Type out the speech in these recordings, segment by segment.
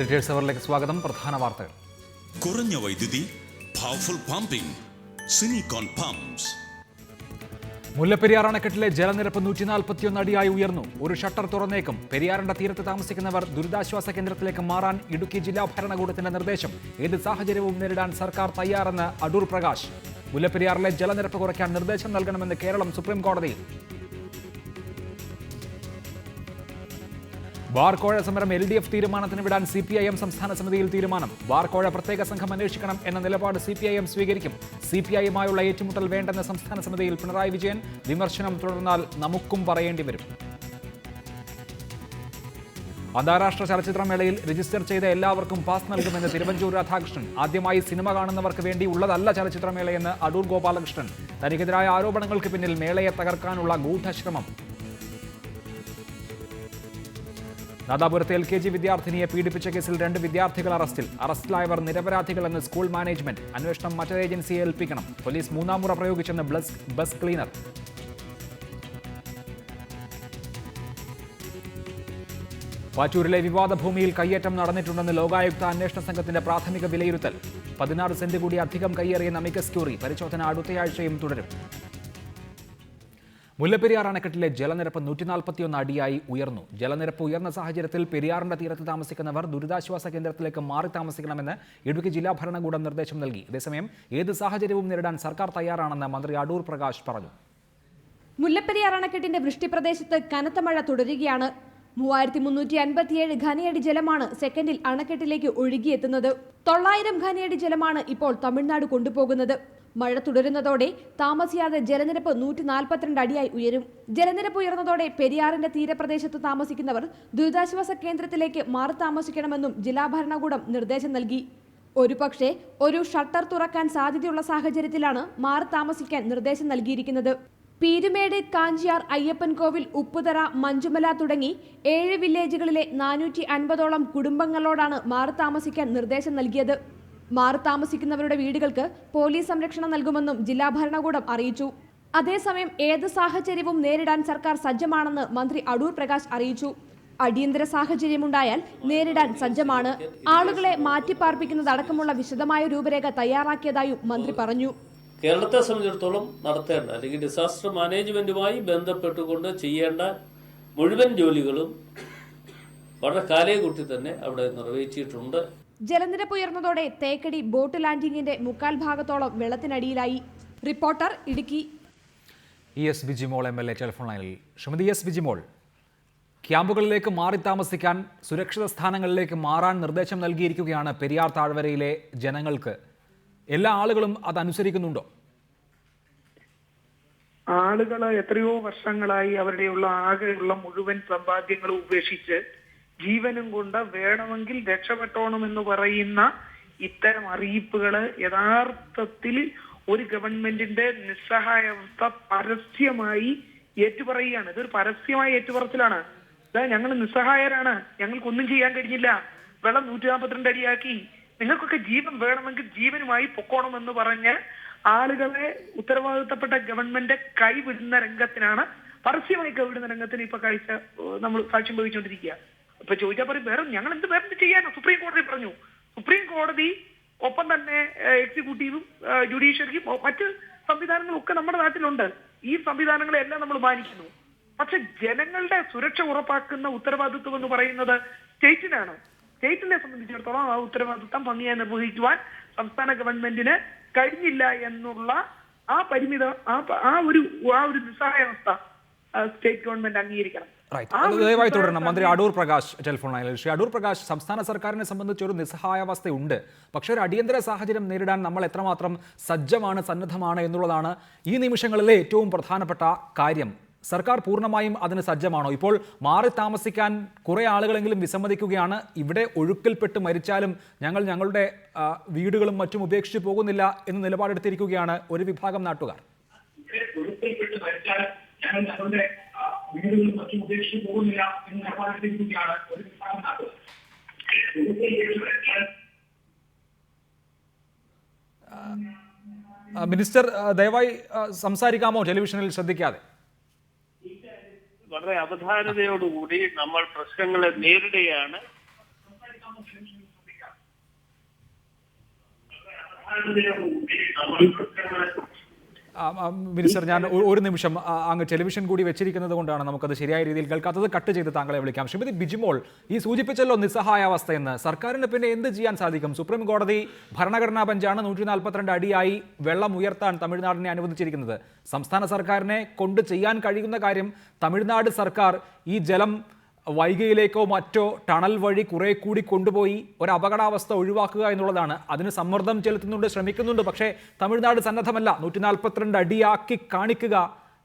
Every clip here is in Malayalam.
എഡിറ്റേഴ്സ് അവറിലേക്ക് സ്വാഗതം. പ്രധാന വാർത്തകൾ. കുറഞ്ഞ വൈദ്യുതി, പവർഫുൾ പമ്പിംഗ്, സിനിക്കോൺ പമ്പ്സ്. മുല്ലപ്പെരിയാർ അണക്കെട്ടിലെ ജലനിരപ്പ് 141 അടിയായി ഉയർന്നു. ഒരു ഷട്ടർ തുറന്നേക്കും. പെരിയാറിന്റെ തീരത്ത് താമസിക്കുന്നവർ ദുരിതാശ്വാസ കേന്ദ്രത്തിലേക്ക് മാറാൻ ഇടുക്കി ജില്ലാ ഭരണകൂടത്തിന്റെ നിർദ്ദേശം. ഏത് സാഹചര്യവും നേരിടാൻ സർക്കാർ തയ്യാറെന്ന് അടൂർ പ്രകാശ്. മുല്ലപ്പെരിയാറിലെ ജലനിരപ്പ് കുറയ്ക്കാൻ നിർദ്ദേശം നൽകണമെന്ന് കേരളം സുപ്രീം കോടതിയിൽ. ബാർക്കോഴ സമരം LDF തീരുമാനത്തിന് വിടാൻ CPIM സംസ്ഥാന സമിതിയിൽ തീരുമാനം. ബാർക്കോഴ പ്രത്യേക സംഘം അന്വേഷിക്കണം എന്ന നിലപാട് CPIM സ്വീകരിക്കും. CPIയുമായുള്ള ഏറ്റുമുട്ടൽ വേണ്ടെന്ന സംസ്ഥാന സമിതിയിൽ പിണറായി വിജയൻ. വിമർശനം തുടർന്നാൽ നമുക്കും പറയേണ്ടി വരും. അന്താരാഷ്ട്ര ചലച്ചിത്രമേളയിൽ രജിസ്റ്റർ ചെയ്ത എല്ലാവർക്കും പാസ് നൽകുമെന്ന് തിരുവഞ്ചൂർ രാധാകൃഷ്ണൻ. ആദ്യമായി സിനിമ കാണുന്നവർക്ക് വേണ്ടി ഉള്ളതല്ല ചലച്ചിത്രമേളയെന്ന് അടൂർ ഗോപാലകൃഷ്ണൻ. തനിക്കെതിരായ ആരോപണങ്ങൾക്ക് പിന്നിൽ മേളയെ തകർക്കാനുള്ള ഗൂഢശ്രമം. നാദാപുരത്തെ LKG വിദ്യാർത്ഥിനിയെ പീഡിപ്പിച്ച കേസിൽ 2 വിദ്യാർത്ഥികൾ അറസ്റ്റിൽ. അറസ്റ്റിലായവർ നിരപരാധികളെന്ന് സ്കൂൾ മാനേജ്മെന്റ്. അന്വേഷണം മറ്റൊരു ഏജൻസിയെ ഏൽപ്പിക്കണം. പോലീസ് 3ാം മുറ പ്രയോഗിച്ചെന്ന് ബസ് ക്ലീനർ. പാറ്റൂരിലെ വിവാദ ഭൂമിയിൽ കയ്യേറ്റം നടന്നിട്ടുണ്ടെന്ന് ലോകായുക്ത അന്വേഷണ സംഘത്തിന്റെ പ്രാഥമിക വിലയിരുത്തൽ. 16 സെന്റ് കൂടി അധികം കയ്യേറിയെന്ന് അമിക്കസ് ക്യൂറി. പരിശോധന അടുത്തയാഴ്ചയും തുടരും. മുല്ലപ്പെരിയാർ അണക്കെട്ടിലെ ജലനിരപ്പ് 141 അടിയായി ഉയർന്നു. ജലനിരപ്പ് ഉയർന്ന സാഹചര്യത്തിൽ പെരിയാറിന്റെ തീരത്ത് താമസിക്കുന്നവർ ദുരിതാശ്വാസ കേന്ദ്രത്തിലേക്ക് മാറി താമസിക്കണമെന്ന് ഇടുക്കി ജില്ലാ ഭരണകൂടം നിർദ്ദേശം നൽകി. അതേസമയം ഏത് സാഹചര്യവും നേരിടാൻ സർക്കാർ തയ്യാറാണെന്ന് മന്ത്രി അടൂർ പ്രകാശ് പറഞ്ഞു. മുല്ലപ്പെരിയാർ അണക്കെട്ടിന്റെ വൃഷ്ടിപ്രദേശത്ത് കനത്ത മഴ തുടരുകയാണ്. 3357 ഘനയടി ജലമാണ് സെക്കൻഡിൽ അണക്കെട്ടിലേക്ക് ഒഴുകിയെത്തുന്നത്. 900 ഘനയടി ജലമാണ് ഇപ്പോൾ തമിഴ്നാട് കൊണ്ടുപോകുന്നത്. മഴ തുടരുന്നതോടെ താമസിയാതെ ജലനിരപ്പ് 142 അടിയായി ഉയരും. ജലനിരപ്പ് ഉയർന്നതോടെ പെരിയാറിന്റെ തീരപ്രദേശത്ത് താമസിക്കുന്നവർ ദുരിതാശ്വാസ കേന്ദ്രത്തിലേക്ക് മാറി താമസിക്കണമെന്നും ജില്ലാ ഭരണകൂടം നിർദ്ദേശം നൽകി. ഒരുപക്ഷെ ഒരു ഷട്ടർ തുറക്കാൻ സാധ്യതയുള്ള സാഹചര്യത്തിലാണ് മാറി താമസിക്കാൻ നിർദ്ദേശം നൽകിയിരിക്കുന്നത്. പീരുമേട്, കാഞ്ചിയാർ, അയ്യപ്പൻകോവിൽ, ഉപ്പുതറ, മഞ്ചുമല തുടങ്ങി 7 വില്ലേജുകളിലെ 450ഓളം കുടുംബങ്ങളോടാണ് മാറി താമസിക്കാൻ നിർദ്ദേശം നൽകിയത്. മാറി താമസിക്കുന്നവരുടെ വീടുകൾക്ക് പോലീസ് സംരക്ഷണം നൽകുമെന്നും ജില്ലാ ഭരണകൂടം അറിയിച്ചു. അതേസമയം ഏത് സാഹചര്യവും നേരിടാൻ സർക്കാർ സജ്ജമാണെന്ന് മന്ത്രി അടൂർ പ്രകാശ് അറിയിച്ചു. അടിയന്തര സാഹചര്യമുണ്ടായാൽ നേരിടാൻ സജ്ജമാണ്. ആളുകളെ മാറ്റിപ്പാർപ്പിക്കുന്നതടക്കമുള്ള വിശദമായ രൂപരേഖ തയ്യാറാക്കിയതായും മന്ത്രി പറഞ്ഞു. കേരളത്തെ സംബന്ധിച്ചിടത്തോളം നടത്തേണ്ട അല്ലെങ്കിൽ ഡിസാസ്റ്റർ മാനേജ്മെന്റുമായി ബന്ധപ്പെട്ടുകൊണ്ട് ചെയ്യേണ്ട മുഴുവൻ ജോലികളും വളരെ കാലയെക്കുട്ടി തന്നെ അവിടെ നിർവഹിച്ചിട്ടുണ്ട്. ജലനിരപ്പ് ഉയർന്നതോടെ തേക്കടി ബോട്ട് ലാൻഡിംഗിന്റെ 3/4 ഭാഗത്തോളം വെള്ളത്തിനടിയിലായി. Reporter, Idukki. ES Bijimol MLA telephone ലൈനിൽ. ശ്രീമതി ES ബിജിമോൾ, ക്യാമ്പുകളിലേക്ക് മാറി താമസിക്കാൻ, സുരക്ഷിത സ്ഥാനങ്ങളിലേക്ക് മാറാൻ നിർദ്ദേശം നൽകിയിരിക്കുകയാണ് പെരിയാർ താഴ്വരയിലെ ജനങ്ങൾക്ക്. എല്ലാ ആളുകളും അതനുസരിക്കുന്നുണ്ടോ? ആളുകൾ എത്രയോ വർഷങ്ങളായി അവരുടെയുള്ള ആകെയുള്ള മുഴുവൻ സമ്പാദ്യങ്ങളും ഉപേക്ഷിച്ച് ജീവനും കൊണ്ട് വേണമെങ്കിൽ രക്ഷപ്പെട്ടോണമെന്ന് പറയുന്ന ഇത്തരം അറിയിപ്പുകള് യഥാർത്ഥത്തിൽ ഒരു ഗവൺമെന്റിന്റെ നിസ്സഹായാവസ്ഥ പരസ്യമായി ഏറ്റുപറയുകയാണ്. ഇതൊരു പരസ്യമായ ഏറ്റുപറച്ചിലാണ്. ഞങ്ങൾ നിസ്സഹായരാണ്, ഞങ്ങൾക്കൊന്നും ചെയ്യാൻ കഴിഞ്ഞില്ല, വെള്ളം 142 അടിയാക്കി, നിങ്ങൾക്കൊക്കെ ജീവൻ വേണമെങ്കിൽ ജീവനുമായി പൊക്കോണമെന്ന് പറഞ്ഞ് ആളുകളെ ഉത്തരവാദിത്തപ്പെട്ട ഗവൺമെന്റ് കൈവിടുന്ന രംഗത്തിനാണ്, പരസ്യമായി കൈവിടുന്ന രംഗത്തിന് ഇപ്പൊ നമ്മൾ സാക്ഷ്യം വഹിച്ചുകൊണ്ടിരിക്കുക. ഇപ്പൊ ചോദിച്ചാൽ പറയും വേറെ ഞങ്ങൾ എന്ത് വേറെ ചെയ്യാനോ? സുപ്രീം കോടതി പറഞ്ഞു. സുപ്രീം കോടതി ഒപ്പം തന്നെ എക്സിക്യൂട്ടീവും ജുഡീഷ്യറിയും മറ്റ് സംവിധാനങ്ങളും ഒക്കെ നമ്മുടെ നാട്ടിലുണ്ട്. ഈ സംവിധാനങ്ങളെല്ലാം നമ്മൾ മാനിക്കുന്നു. പക്ഷെ ജനങ്ങളുടെ സുരക്ഷ ഉറപ്പാക്കുന്ന ഉത്തരവാദിത്വം എന്ന് പറയുന്നത് സ്റ്റേറ്റിനാണ്. സ്റ്റേറ്റിനെ സംബന്ധിച്ചിടത്തോളം ആ ഉത്തരവാദിത്വം ഭംഗിയായി നിർവഹിക്കുവാൻ സംസ്ഥാന ഗവൺമെന്റിന് കഴിഞ്ഞില്ല എന്നുള്ള ആ പരിമിത ആ ഒരു നിസ്സഹായാവസ്ഥ സ്റ്റേറ്റ് ഗവൺമെന്റ് അംഗീകരിക്കണം. ദയവായി തുടരണം. മന്ത്രി അടൂർ പ്രകാശ് ടെലിഫോൺ ലൈനിൽ. ശ്രീ അടൂർ പ്രകാശ്, സംസ്ഥാന സർക്കാരിനെ സംബന്ധിച്ച് ഒരു നിസ്സഹായാവസ്ഥയുണ്ട്. പക്ഷേ ഒരു അടിയന്തര സാഹചര്യം നേരിടാൻ നമ്മൾ എത്രമാത്രം സജ്ജമാണ്, സന്നദ്ധമാണ് എന്നുള്ളതാണ് ഈ നിമിഷങ്ങളിലെ ഏറ്റവും പ്രധാനപ്പെട്ട കാര്യം. സർക്കാർ പൂർണ്ണമായും അതിന് സജ്ജമാണോ? ഇപ്പോൾ മാറി താമസിക്കാൻ കുറേ ആളുകളെങ്കിലും വിസമ്മതിക്കുകയാണ്. ഇവിടെ ഒഴുക്കിൽപ്പെട്ട് മരിച്ചാലും ഞങ്ങളുടെ വീടുകളും മറ്റും ഉപേക്ഷിച്ച് പോകുന്നില്ല എന്ന് നിലപാടെടുത്തിരിക്കുകയാണ് ഒരു വിഭാഗം നാട്ടുകാർ. മിനിസ്റ്റർ, ദയവായി സംസാരിക്കാമോ ടെലിവിഷനിൽ ശ്രദ്ധിക്കാതെ? വളരെ അവധാനതയോടുകൂടി നമ്മൾ പ്രശ്നങ്ങളെ നേരിടുകയാണ്. മിനിസ്റ്റർ, ഞാൻ ഒരു നിമിഷം അങ്ങ് ടെലിവിഷൻ കൂടി വെച്ചിരിക്കുന്നത് കൊണ്ടാണ് നമുക്കത് ശരിയായ രീതിയിൽ കേൾക്കാത്തത്. കട്ട് ചെയ്ത് താങ്കളെ വിളിക്കാം. ശ്രീമതി ബിജിമോൾ, ഈ സൂചിപ്പിച്ചല്ലോ നിസ്സഹായാവസ്ഥയെന്ന്. സർക്കാരിന് പിന്നെ എന്ത് ചെയ്യാൻ സാധിക്കും? സുപ്രീം കോടതി ഭരണഘടനാ ബെഞ്ചാണ് 142 അടിയായി വെള്ളം ഉയർത്താൻ തമിഴ്നാടിനെ അനുവദിച്ചിരിക്കുന്നത്. സംസ്ഥാന സർക്കാരിനെ കൊണ്ട് ചെയ്യാൻ കഴിയുന്ന കാര്യം തമിഴ്നാട് സർക്കാർ ഈ ജലം വൈഗയിലേക്കോ മറ്റോ ടണൽ വഴി കുറെ കൂടി കൊണ്ടുപോയി ഒരു അപകടാവസ്ഥ ഒഴിവാക്കുക എന്നുള്ളതാണ്. അതിന് സമ്മർദ്ദം ചെലുത്തുന്നുണ്ട്, ശ്രമിക്കുന്നുണ്ട്. പക്ഷേ തമിഴ്നാട് സന്നദ്ധമല്ല. 142 അടിയാക്കി കാണിക്കുക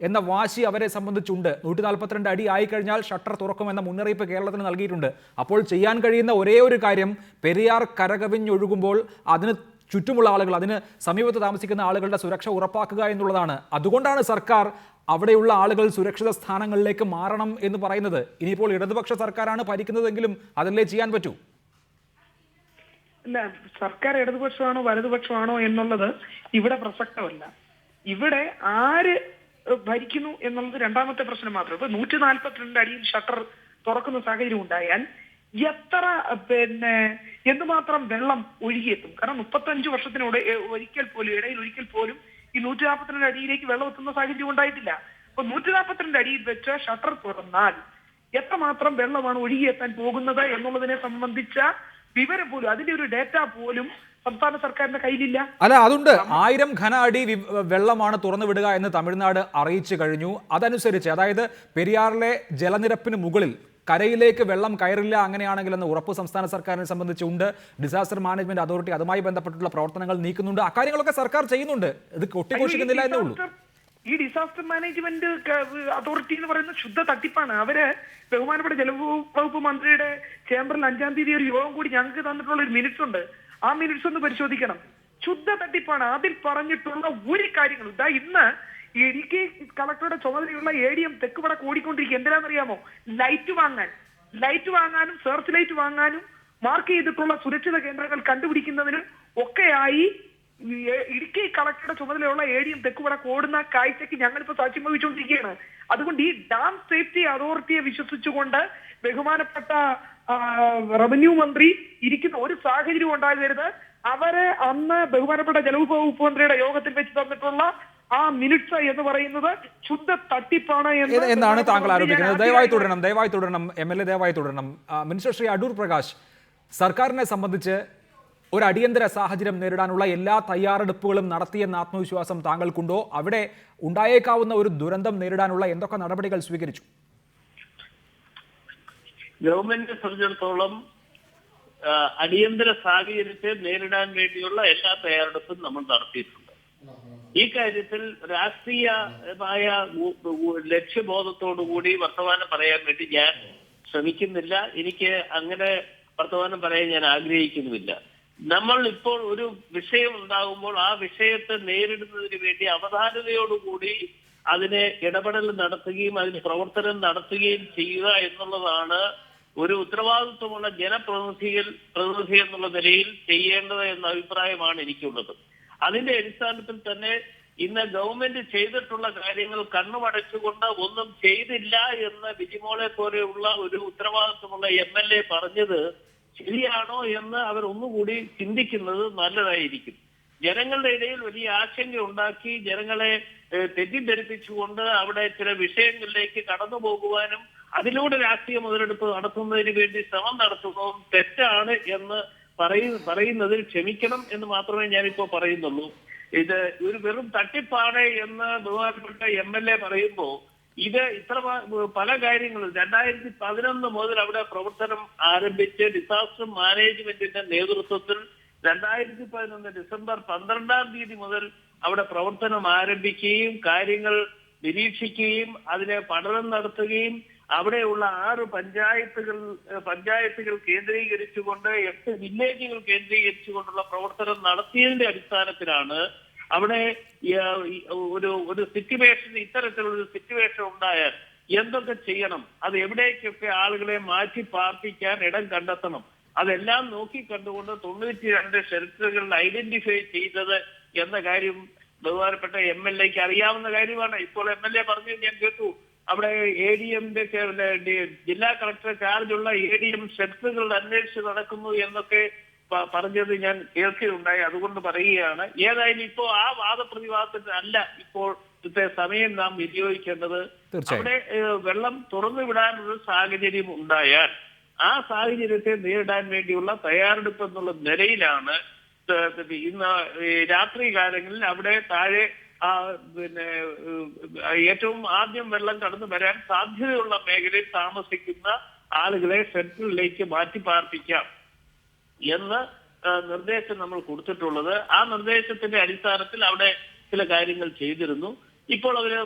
എന്ന വാശി അവരെ സംബന്ധിച്ചുണ്ട്. 142 അടി ആയിക്കഴിഞ്ഞാൽ ഷട്ടർ തുറക്കുമെന്ന മുന്നറിയിപ്പ് കേരളത്തിന് നൽകിയിട്ടുണ്ട്. അപ്പോൾ ചെയ്യാൻ കഴിയുന്ന ഒരേ ഒരു കാര്യം പെരിയാർ കരകവിഞ്ഞൊഴുകുമ്പോൾ അതിന് ചുറ്റുമുള്ള ആളുകൾ, അതിന് സമീപത്ത് താമസിക്കുന്ന ആളുകളുടെ സുരക്ഷ ഉറപ്പാക്കുക എന്നുള്ളതാണ്. അതുകൊണ്ടാണ് സർക്കാർ അവിടെയുള്ള ആളുകൾ സുരക്ഷിത സ്ഥാനങ്ങളിലേക്ക് മാറണം എന്ന് പറയുന്നത്. ഇനിയിപ്പോൾ ഇടതുപക്ഷ സർക്കാരാണ് ഭരിക്കുന്നതെങ്കിലും അതല്ലേ ചെയ്യാൻ പറ്റൂ? അല്ല, സർക്കാർ ഇടതുപക്ഷമാണോ വലതുപക്ഷമാണോ എന്നുള്ളത് ഇവിടെ പ്രസക്തമല്ല. ഇവിടെ ആര് ഭരിക്കുന്നു എന്നുള്ളത് രണ്ടാമത്തെ പ്രശ്നം മാത്രം. ഇപ്പൊ 142 അടിയിൽ ഷട്ടർ തുറക്കുന്ന സാഹചര്യം ഉണ്ടായാൽ എത്ര എന്തുമാത്രം വെള്ളം ഒഴുകിയെത്തും? കാരണം 35 വർഷത്തിനോട് ഇടയിൽ ഒരിക്കൽ പോലും ഈ 142 അടിയിലേക്ക് വെള്ളം എത്തുന്ന സാഹചര്യം ഉണ്ടായിട്ടില്ല. അപ്പൊ 142 അടിയിൽ വെച്ച് ഷട്ടർ തുറന്നാൽ എത്രമാത്രം വെള്ളമാണ് ഒഴുകിയെത്താൻ പോകുന്നത് എന്നുള്ളതിനെ സംബന്ധിച്ച വിവരം പോലും, അതിന്റെ ഒരു ഡേറ്റ പോലും സംസ്ഥാന സർക്കാരിന്റെ കയ്യിലില്ല. അല്ല, അതുണ്ട്. 1000 ഘന അടി വെള്ളമാണ് തുറന്നു വിടുക എന്ന് തമിഴ്നാട് അറിയിച്ചു കഴിഞ്ഞു. അതനുസരിച്ച്, അതായത് പെരിയാറിലെ ജലനിരപ്പിന് മുകളിൽ കരയിലേക്ക് വെള്ളം കയറില്ല അങ്ങനെയാണെങ്കിലെന്ന് ഉറപ്പ് സംസ്ഥാന സർക്കാരിനെ സംബന്ധിച്ചുണ്ട്. ഡിസാസ്റ്റർ മാനേജ്മെന്റ് അതോറിറ്റി അതുമായി ബന്ധപ്പെട്ടുള്ള പ്രവർത്തനങ്ങൾ നീക്കുന്നുണ്ട്. അക്കാര്യങ്ങളൊക്കെ സർക്കാർ ചെയ്യുന്നുണ്ട്. ഇത് കൊട്ടിഘോഷിക്കുന്നില്ല എന്നേ ഉള്ളൂ. ഈ ഡിസാസ്റ്റർ മാനേജ്മെന്റ് അതോറിറ്റി എന്ന് പറയുന്ന ശുദ്ധ തട്ടിപ്പാണ്. അവര് ബഹുമാനപ്പെട്ട ജലവകുപ്പ് മന്ത്രിയുടെ ചേംബറിൽ 5-ാം തീയതി ഒരു യോഗം കൂടി ഞങ്ങൾക്ക് തന്നിട്ടുള്ള ഒരു മിനിറ്റ്സ് ഉണ്ട്. ആ മിനിറ്റ്സ് ഒന്ന് പരിശോധിക്കണം. ശുദ്ധ തട്ടിപ്പാണ്. അതിൽ പറഞ്ഞിട്ടുള്ള ഒരു കാര്യങ്ങളും ഇതാ ഇന്ന് ഇടുക്കി കളക്ടറുടെ ചുമതലയുള്ള ADM തെക്ക് വടക്ക് ഓടിക്കൊണ്ടിരിക്കുക. എന്തിനാണെന്നറിയാമോ? ലൈറ്റ് വാങ്ങാനും സെർച്ച് ലൈറ്റ് വാങ്ങാനും മാർക്ക് ചെയ്തിട്ടുള്ള സുരക്ഷിത കേന്ദ്രങ്ങൾ കണ്ടുപിടിക്കുന്നതിനും ഒക്കെയായി ഇടുക്കി കളക്ടറുടെ ചുമതലയുള്ള ADM തെക്ക് വടക്ക് ഓടുന്ന കാഴ്ചയ്ക്ക് ഞങ്ങളിപ്പോ സാക്ഷ്യം വഹിച്ചുകൊണ്ടിരിക്കുകയാണ്. അതുകൊണ്ട് ഈ ഡാം സേഫ്റ്റി അതോറിറ്റിയെ വിശ്വസിച്ചുകൊണ്ട് ബഹുമാനപ്പെട്ട റവന്യൂ മന്ത്രി ഇരിക്കുന്ന ഒരു സാഹചര്യം ഉണ്ടാകരുത്. അവരെ അന്ന് ബഹുമാനപ്പെട്ട ജലവകുപ്പ് മന്ത്രിയുടെ യോഗത്തിൽ വെച്ച് തന്നിട്ടുള്ള ആ മിനിറ്റ്സ് എന്ന് പറയുന്നത് ശുദ്ധ തട്ടിപ്പാണ് എന്നാണ് താങ്കൾ ആരോപിക്കുന്നത്. ദയവായി തുടരണം MLA, ദയവായി തുടരണം. മിനിസ്റ്റർ ശ്രീ അടൂർ പ്രകാശ്, സർക്കാരിനെ സംബന്ധിച്ച് ഒരു അടിയന്തര സാഹചര്യം നേരിടാനുള്ള എല്ലാ തയ്യാറെടുപ്പുകളും നടത്തിയെന്ന ആത്മവിശ്വാസം താങ്കൾക്കുണ്ടോ? അവിടെ ഉണ്ടായേക്കാവുന്ന ഒരു ദുരന്തം നേരിടാനുള്ള എന്തൊക്കെ നടപടികൾ സ്വീകരിച്ചു? ഗവൺമെന്റിനെ സംബന്ധിച്ചിടത്തോളം അടിയന്തര സാഹചര്യത്തെ നേരിടാൻ വേണ്ടിയുള്ള എല്ലാ തയ്യാറെടുപ്പും നമ്മൾ നടത്തിയിട്ടുണ്ട്. ഈ കാര്യത്തിൽ രാഷ്ട്രീയമായ ലക്ഷ്യബോധത്തോടുകൂടി വർത്തമാനം പറയാൻ വേണ്ടി ഞാൻ ശ്രമിക്കുന്നില്ല. എനിക്ക് അങ്ങനെ വർത്തമാനം പറയാൻ ഞാൻ ആഗ്രഹിക്കുന്നുമില്ല. നമ്മൾ ഇപ്പോൾ ഒരു വിഷയം ഉണ്ടാകുമ്പോൾ ആ വിഷയത്തെ നേരിടുന്നതിന് വേണ്ടി അവധാനതയോടുകൂടി അതിനെ ഇടപെടൽ നടത്തുകയും അതിന് പ്രവർത്തനം നടത്തുകയും ചെയ്യുക എന്നുള്ളതാണ് ഒരു ഉത്തരവാദിത്വമുള്ള പ്രതിനിധി എന്നുള്ള നിലയിൽ ചെയ്യേണ്ടത് എന്ന അഭിപ്രായമാണ് എനിക്കുള്ളത്. അതിന്റെ അടിസ്ഥാനത്തിൽ തന്നെ ഇന്ന് ഗവൺമെന്റ് ചെയ്തിട്ടുള്ള കാര്യങ്ങൾ കണ്ണുമടച്ചുകൊണ്ട് ഒന്നും ചെയ്തില്ല എന്ന് ബിജിമോളെ പോലെയുള്ള ഒരു ഉത്തരവാദിത്വമുള്ള MLA പറഞ്ഞത് ശരിയാണോ എന്ന് അവർ ഒന്നുകൂടി ചിന്തിക്കുന്നത് നല്ലതായിരിക്കും. ജനങ്ങളുടെ ഇടയിൽ വലിയ ആശങ്ക ഉണ്ടാക്കി ജനങ്ങളെ തെറ്റിദ്ധരിപ്പിച്ചുകൊണ്ട് അവിടെ ചില വിഷയങ്ങളിലേക്ക് കടന്നു പോകുവാനും അതിലൂടെ രാഷ്ട്രീയ മുതലെടുപ്പ് നടത്തുന്നതിന് വേണ്ടി ശ്രമം നടത്തുന്നതും തെറ്റാണ് എന്ന് പറയുന്നതിൽ ക്ഷമിക്കണം എന്ന് മാത്രമേ ഞാനിപ്പോ പറയുന്നുള്ളൂ. ഇത് ഒരു വെറും തട്ടിപ്പാണ് എന്ന് ബഹുമാനപ്പെട്ട MLA പറയുമ്പോൾ ഇത് ഇത്ര പല കാര്യങ്ങളും 2011 മുതൽ അവിടെ പ്രവർത്തനം ആരംഭിച്ച് ഡിസാസ്റ്റർ മാനേജ്മെന്റിന്റെ നേതൃത്വത്തിൽ 2011 ഡിസംബർ 12-ാം തീയതി മുതൽ അവിടെ പ്രവർത്തനം ആരംഭിക്കുകയും കാര്യങ്ങൾ നിരീക്ഷിക്കുകയും അതിനെ പഠനം നടത്തുകയും അവിടെയുള്ള 6 പഞ്ചായത്തുകൾ കേന്ദ്രീകരിച്ചുകൊണ്ട് 8 വില്ലേജുകൾ കേന്ദ്രീകരിച്ചുകൊണ്ടുള്ള പ്രവർത്തനം നടത്തിയതിന്റെ അടിസ്ഥാനത്തിലാണ് അവിടെ ഒരു സിറ്റുവേഷൻ, ഇത്തരത്തിലുള്ള സിറ്റുവേഷൻ ഉണ്ടായാൽ എന്തൊക്കെ ചെയ്യണം, അത് എവിടേക്കൊക്കെ ആളുകളെ മാറ്റി പാർപ്പിക്കാൻ ഇടം കണ്ടെത്തണം, അതെല്ലാം നോക്കി കണ്ടുകൊണ്ട് 92 ഷെൽട്ടറുകൾ ഐഡന്റിഫൈ ചെയ്തത് എന്ന കാര്യം ബഹുമാനപ്പെട്ട MLAക്ക് അറിയാവുന്ന കാര്യമാണ്. ഇപ്പോൾ MLA പറഞ്ഞു ഞാൻ കേട്ടു, അവിടെ ADMന്റെ ജില്ലാ കളക്ടർ ചാർജുള്ള ADM ഷെൽട്ടറുകൾ അന്വേഷിച്ച് നടക്കുന്നു എന്നൊക്കെ പറഞ്ഞത് ഞാൻ കേൾക്കുകയുണ്ടായി. അതുകൊണ്ട് പറയുകയാണ്, ഏതായാലും ഇപ്പോ ആ വാദപ്രതിവാദത്തിനല്ല ഇപ്പോൾ സമയം നാം വിനിയോഗിക്കേണ്ടത്. അവിടെ വെള്ളം തുറന്നു വിടാനുള്ള സാഹചര്യം ഉണ്ടായാൽ ആ സാഹചര്യത്തെ നേരിടാൻ വേണ്ടിയുള്ള തയ്യാറെടുപ്പ് എന്നുള്ള നിലയിലാണ് ഇന്ന് രാത്രി കാലങ്ങളിൽ അവിടെ താഴെ പിന്നെ ഏറ്റവും ആദ്യം വെള്ളം കടന്നു വരാൻ സാധ്യതയുള്ള മേഖലയിൽ താമസിക്കുന്ന ആളുകളെ സെന്ററിലേക്ക് മാറ്റി പാർപ്പിക്കാം എന്ന് നിർദ്ദേശം നമ്മൾ കൊടുത്തിട്ടുള്ളത്. ആ നിർദ്ദേശത്തിന്റെ അടിസ്ഥാനത്തിൽ അവിടെ ചില കാര്യങ്ങൾ ചെയ്തിരുന്നു. ഇപ്പോൾ അവര്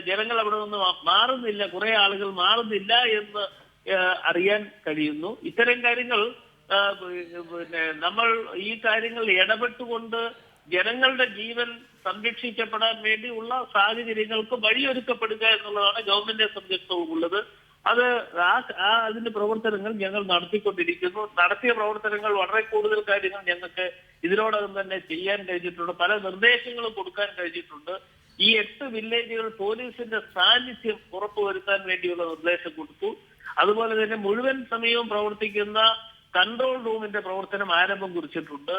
ജനങ്ങൾ അവിടെ നിന്ന് മാറുന്നില്ല, കുറെ ആളുകൾ മാറുന്നില്ല എന്ന് അറിയാൻ കഴിയുന്നു. ഇത്തരം കാര്യങ്ങൾ പിന്നെ നമ്മൾ ഈ കാര്യങ്ങൾ ഇടപെട്ടുകൊണ്ട് ജനങ്ങളുടെ ജീവൻ സംരക്ഷിക്കപ്പെടാൻ വേണ്ടിയുള്ള സാഹചര്യങ്ങൾക്ക് വഴിയൊരുക്കപ്പെടുക എന്നുള്ളതാണ് ഗവൺമെന്റിനെ സംബന്ധിച്ചിടത്തോളം. അത് അതിന്റെ പ്രവർത്തനങ്ങൾ ഞങ്ങൾ നടത്തിക്കൊണ്ടിരിക്കുന്നു. നടത്തിയ പ്രവർത്തനങ്ങൾ വളരെ കൂടുതൽ കാര്യങ്ങൾ ഞങ്ങൾക്ക് ഇതിനോടകം തന്നെ ചെയ്യാൻ കഴിഞ്ഞിട്ടുണ്ട്. പല നിർദ്ദേശങ്ങളും കൊടുക്കാൻ കഴിഞ്ഞിട്ടുണ്ട്. ഈ 8 വില്ലേജുകൾ പോലീസിന്റെ സാന്നിധ്യം ഉറപ്പുവരുത്താൻ വേണ്ടിയുള്ള നിർദ്ദേശം കൊടുത്തു. അതുപോലെ തന്നെ മുഴുവൻ സമയവും പ്രവർത്തിക്കുന്ന കൺട്രോൾ റൂമിന്റെ പ്രവർത്തനം ആരംഭം കുറിച്ചിട്ടുണ്ട്.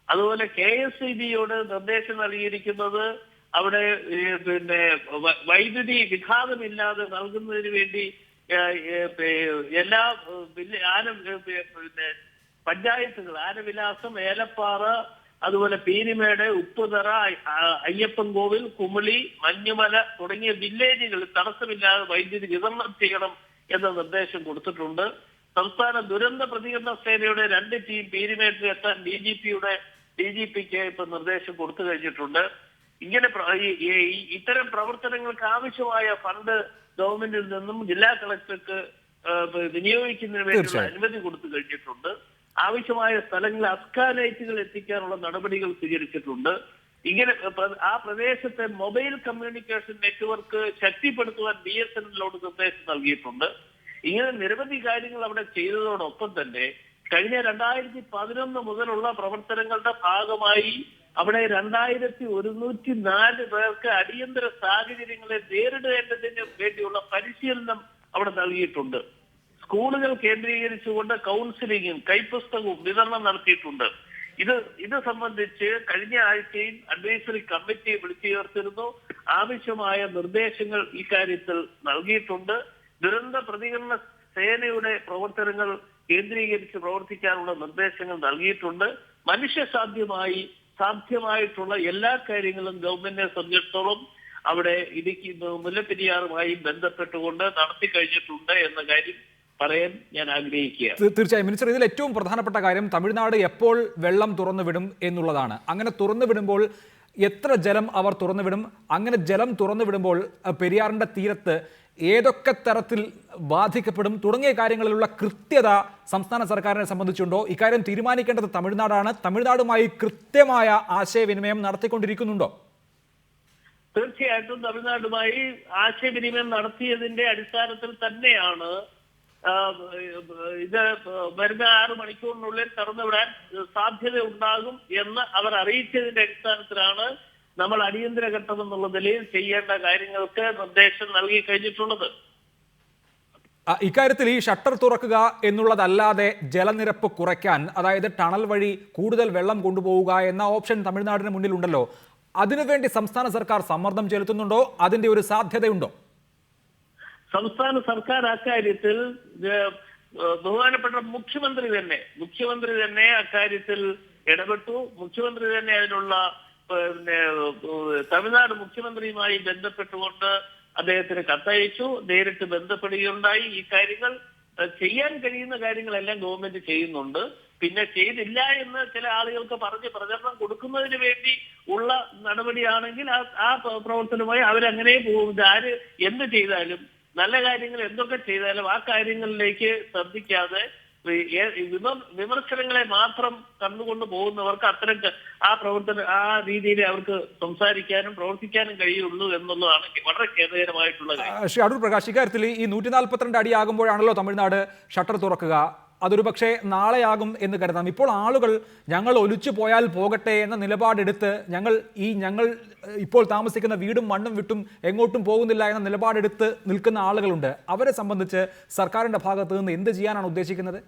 അതുപോലെ KSEBയോട് നിർദ്ദേശം നൽകിയിരിക്കുന്നത് അവിടെ പിന്നെ വൈദ്യുതി വിഘാതമില്ലാതെ നൽകുന്നതിന് വേണ്ടി എല്ലാ പിന്നെ പഞ്ചായത്തുകൾ ആനവിലാസം, ഏലപ്പാറ, അതുപോലെ പീരിമേട്, ഉപ്പുതറ, അയ്യപ്പൻകോവിൽ, കുമിളി, മഞ്ഞുമല തുടങ്ങിയ വില്ലേജുകളിൽ തടസ്സമില്ലാതെ വൈദ്യുതി വിതരണം ചെയ്യണം എന്ന നിർദ്ദേശം കൊടുത്തിട്ടുണ്ട്. സംസ്ഥാന ദുരന്ത പ്രതികരണ സേനയുടെ 2 ടീം പീരിമേട്ടിൽ എത്താൻ DGPക്ക് ഇപ്പൊ നിർദ്ദേശം കൊടുത്തു കഴിഞ്ഞിട്ടുണ്ട്. ഇങ്ങനെ ഇത്തരം പ്രവർത്തനങ്ങൾക്ക് ആവശ്യമായ ഫണ്ട് ഗവൺമെന്റിൽ നിന്നും ജില്ലാ കളക്ടർക്ക് വിനിയോഗിക്കുന്നതിന് വേണ്ടിയുള്ള അനുമതി കൊടുത്തു കഴിഞ്ഞിട്ടുണ്ട്. ആവശ്യമായ സ്ഥലങ്ങളിൽ അസ്കാലൈറ്റുകൾ എത്തിക്കാനുള്ള നടപടികൾ സ്വീകരിച്ചിട്ടുണ്ട്. ഇങ്ങനെ ആ പ്രദേശത്തെ മൊബൈൽ കമ്മ്യൂണിക്കേഷൻ നെറ്റ്വർക്ക് ശക്തിപ്പെടുത്തുവാൻ BSNLോട് നിർദ്ദേശം നൽകിയിട്ടുണ്ട്. ഇങ്ങനെ നിരവധി കാര്യങ്ങൾ അവിടെ ചെയ്തതോടൊപ്പം തന്നെ കഴിഞ്ഞ 2011 മുതലുള്ള പ്രവർത്തനങ്ങളുടെ ഭാഗമായി അവിടെ 2104 പേർക്ക് അടിയന്തര സാഹചര്യങ്ങളെ നേരിടേണ്ടതിന് വേണ്ടിയുള്ള പരിശീലനം അവിടെ നൽകിയിട്ടുണ്ട്. സ്കൂളുകൾ കേന്ദ്രീകരിച്ചുകൊണ്ട് കൗൺസിലിംഗും കൈപ്പുസ്തകവും വിതരണം നടത്തിയിട്ടുണ്ട്. ഇത് സംബന്ധിച്ച് കഴിഞ്ഞ ആഴ്ചയിൽ അഡ്വൈസറി കമ്മിറ്റി വിളിച്ചു ചേർത്തിരുന്നു. ആവശ്യമായ നിർദ്ദേശങ്ങൾ ഇക്കാര്യത്തിൽ നൽകിയിട്ടുണ്ട്. ദുരന്ത പ്രതികരണ സേനയുടെ പ്രവർത്തനങ്ങൾ കേന്ദ്രീകരിച്ച് പ്രവർത്തിക്കാനുള്ള നിർദ്ദേശങ്ങൾ നൽകിയിട്ടുണ്ട്. സാധ്യമായിട്ടുള്ള എല്ലാ കാര്യങ്ങളും ഗവൺമെന്റിനെ സംബന്ധിച്ചിടത്തോളം അവിടെ ഇടുക്കി മുല്ലപ്പെരിയാറുമായി ബന്ധപ്പെട്ടുകൊണ്ട് നടത്തി കഴിഞ്ഞിട്ടുണ്ട് എന്ന കാര്യം പറയാൻ ഞാൻ ആഗ്രഹിക്കുക. തീർച്ചയായും മിനിസ്റ്റർ, ഇതിൽ ഏറ്റവും പ്രധാനപ്പെട്ട കാര്യം തമിഴ്നാട് എപ്പോൾ വെള്ളം തുറന്നു വിടും എന്നുള്ളതാണ്. അങ്ങനെ തുറന്നു വിടുമ്പോൾ എത്ര ജലം അവർ തുറന്നു വിടും? അങ്ങനെ ജലം തുറന്നു വിടുമ്പോൾ പെരിയാറിന്റെ തീരത്ത് ഏതൊക്കെ തരത്തിൽ ബാധിക്കപ്പെടും തുടങ്ങിയ കാര്യങ്ങളിലുള്ള കൃത്യത സംസ്ഥാന സർക്കാരിനെ സംബന്ധിച്ചുണ്ടോ? ഇക്കാര്യം തീരുമാനിക്കേണ്ടത് തമിഴ്നാടാണ്. തമിഴ്നാടുമായി കൃത്യമായ ആശയവിനിമയം നടത്തിക്കൊണ്ടിരിക്കുന്നുണ്ടോ? തീർച്ചയായിട്ടും തമിഴ്നാടുമായി ആശയവിനിമയം നടത്തിയതിന്റെ അടിസ്ഥാനത്തിൽ തന്നെയാണ് ഇത് വരുന്ന 6 മണിക്കൂറിനുള്ളിൽ തുറന്നുവിടാൻ സാധ്യത ഉണ്ടാകും എന്ന് അവർ അറിയിച്ചതിന്റെ അടിസ്ഥാനത്തിലാണ് നമ്മൾ അടിയന്തര ഘട്ടം എന്നുള്ള നിലയിൽ ചെയ്യേണ്ട കാര്യങ്ങൾക്ക് നിർദ്ദേശം നൽകി കഴിഞ്ഞിട്ടുള്ളത്. ഇക്കാര്യത്തിൽ ഈ ഷട്ടർ തുറക്കുക എന്നുള്ളതല്ലാതെ ജലനിരപ്പ് കുറയ്ക്കാൻ, അതായത് ടണൽ വഴി കൂടുതൽ വെള്ളം കൊണ്ടുപോവുക എന്ന ഓപ്ഷൻ തമിഴ്നാടിന് മുന്നിലുണ്ടല്ലോ. അതിനുവേണ്ടി സംസ്ഥാന സർക്കാർ സമ്മർദ്ദം ചെലുത്തുന്നുണ്ടോ? അതിന്റെ ഒരു സാധ്യതയുണ്ടോ? സംസ്ഥാന സർക്കാർ അക്കാര്യത്തിൽ ബഹുമാനപ്പെട്ട മുഖ്യമന്ത്രി തന്നെ അക്കാര്യത്തിൽ ഇടപെട്ടു. മുഖ്യമന്ത്രി തന്നെ അതിനുള്ള തമിഴ്നാട് മുഖ്യമന്ത്രിയുമായി ബന്ധപ്പെട്ടുകൊണ്ട് അദ്ദേഹത്തിന് കത്തയച്ചു, നേരിട്ട് ബന്ധപ്പെടുകയുണ്ടായി. ഈ കാര്യങ്ങൾ ചെയ്യാൻ കഴിയുന്ന കാര്യങ്ങളെല്ലാം ഗവൺമെന്റ് ചെയ്യുന്നുണ്ട്. പിന്നെ ചെയ്തില്ല എന്ന് ചില ആളുകൾക്ക് പറഞ്ഞ് പ്രചരണം കൊടുക്കുന്നതിന് വേണ്ടി ഉള്ള നടപടിയാണെങ്കിൽ ആ പ്രവർത്തനവുമായി അവരങ്ങനെ പോകും. ആര് എന്ത് ചെയ്താലും, നല്ല കാര്യങ്ങൾ എന്തൊക്കെ ചെയ്താലും ആ കാര്യങ്ങളിലേക്ക് ശ്രദ്ധിക്കാതെ വിമർശനങ്ങളെ മാത്രം കണ്ടുകൊണ്ട് പോകുന്നവർക്ക് അത്തരം ആ രീതിയിൽ അവർക്ക് സംസാരിക്കാനും പ്രവർത്തിക്കാനും കഴിയുള്ളൂ എന്നുള്ളതാണ് വളരെ ഖേദകരമായിട്ടുള്ള കാര്യം. ശ്രീ അടൂർ പ്രകാശ്, ഇക്കാര്യത്തിൽ ഈ 142 അടിയാകുമ്പോഴാണല്ലോ തമിഴ്നാട് ഷട്ടർ തുറക്കുക. അതൊരു പക്ഷേ നാളെയാകും എന്ന് കരുതാം. ഇപ്പോൾ ആളുകൾ ഞങ്ങൾ ഒലിച്ചു പോയാൽ പോകട്ടെ എന്ന നിലപാടെടുത്ത് ഞങ്ങൾ ഇപ്പോൾ താമസിക്കുന്ന വീടും മണ്ണും വിട്ടും എങ്ങോട്ടും പോകുന്നില്ല എന്ന നിലപാടെടുത്ത് നിൽക്കുന്ന ആളുകളുണ്ട്. അവരെ സംബന്ധിച്ച് സർക്കാരിന്റെ ഭാഗത്ത് നിന്ന് എന്ത് ചെയ്യാനാണ് ഉദ്ദേശിക്കുന്നത്?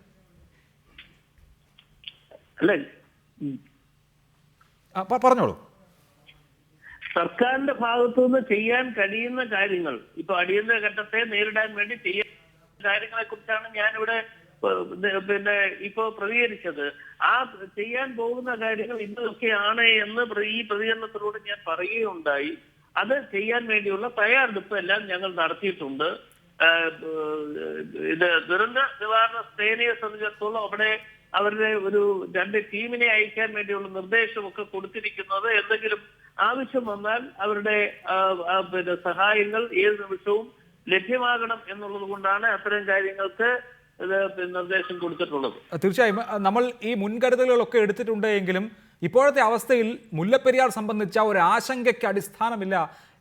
അല്ല, പറഞ്ഞോളൂ. സർക്കാരിന്റെ ഭാഗത്തു നിന്ന് ചെയ്യാൻ കഴിയുന്ന കാര്യങ്ങൾ, ഇപ്പൊ അടിയന്തര ഘട്ടത്തെ നേരിടാൻ വേണ്ടി ചെയ്യുന്ന കാര്യങ്ങളെ കുറിച്ചാണ് ഞാനിവിടെ പിന്നെ ഇപ്പോ പ്രതികരിച്ചത്. ആ ചെയ്യാൻ പോകുന്ന കാര്യങ്ങൾ ഇതൊക്കെയാണ് എന്ന് ഈ പ്രതികരണത്തിലൂടെ ഞാൻ പറയുകയുണ്ടായി. അത് ചെയ്യാൻ വേണ്ടിയുള്ള തയ്യാറെടുപ്പ് എല്ലാം ഞങ്ങൾ നടത്തിയിട്ടുണ്ട്. ഇത് ദുരന്ത നിവാരണ സേനയെ സംബന്ധിച്ചിടത്തോളം അവിടെ അവരുടെ ഒരു 2 ടീമിനെ അയക്കാൻ വേണ്ടിയുള്ള നിർദ്ദേശമൊക്കെ കൊടുത്തിരിക്കുന്നത്. എന്തെങ്കിലും ആവശ്യം വന്നാൽ അവരുടെ പിന്നെ സഹായങ്ങൾ ഏത് നിമിഷവും ലഭ്യമാകണം എന്നുള്ളത് കൊണ്ടാണ് അത്തരം കാര്യങ്ങൾക്ക് നിർദ്ദേശം കൊടുത്തിട്ടുള്ളത്. തീർച്ചയായും നമ്മൾ ഈ മുൻകരുതലുകളൊക്കെ എടുത്തിട്ടുണ്ട് എങ്കിലും ഇപ്പോഴത്തെ അവസ്ഥയിൽ മുല്ലപ്പെരിയാർ സംബന്ധിച്ച ഒരു ആശങ്കയ്ക്ക് അടിസ്ഥാനമില്ല